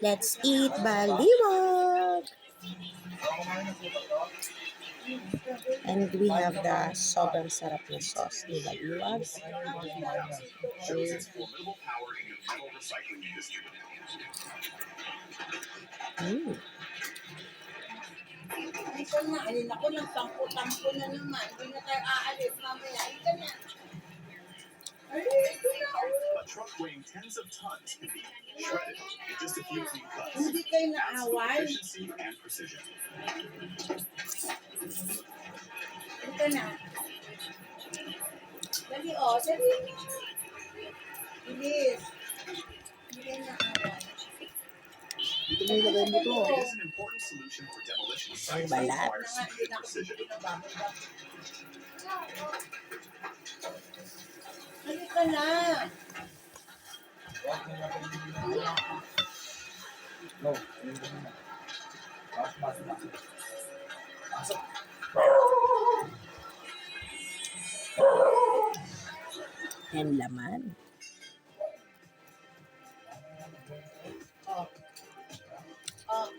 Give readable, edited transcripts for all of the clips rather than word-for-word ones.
Let's eat baliwag! And we have the sobrang sarap na sauce ni baliwag. Ito na, alin ako ng tampo-tampo na naman. Hindi na tayo aalis mamaya. Ito na. Ay, ito na. A truck weighing tens of tons can be shredded in just a few clean cuts. Hindi kayo naaway. Efficiency and precision. Ito na. Dali o, dali. Bilis. Hindi kayo naaway. It is an important solution for demolition sites that balat. require speed and precision. Halika na. And laman.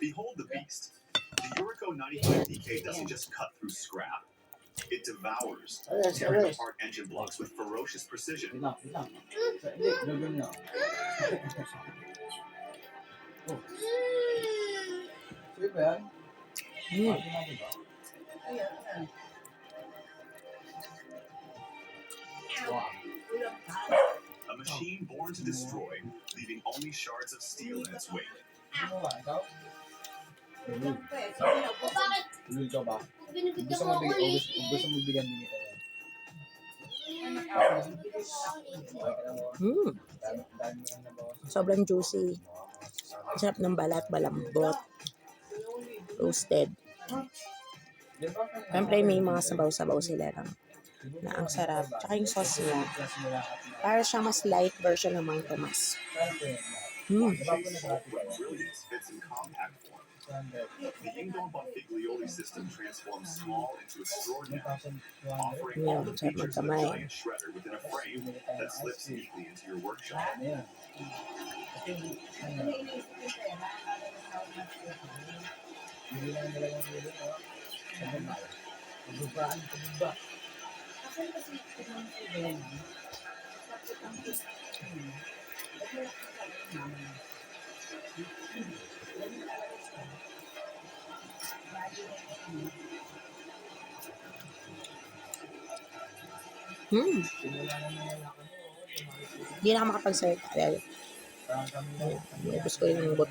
Behold the beast. The Yuriko 95DK doesn't just cut through scrap. It devours, tearing apart engine blocks with ferocious precision. A machine born to destroy, leaving only shards of steel in its wake. Bakit? ka ba? Binibigyan Gusto mo mo ako ulit. gusto mo bigyan din ito yan. Sobrang juicy. Sarap ng balat, balambot. Roasted. Siyempre may mga sabaw-sabaw sila na ang sarap. Tsaka yung sauce niya. Para siya mas light version ng Mang Tomas. Brilliance fits in compact form. The Yingdong Bonfiglioli system transforms small into extraordinary, offering all the features of a giant shredder within a frame that slips neatly into your workshop. Hindi na ako makapag-serve. Dahil, ubus ko yung buto.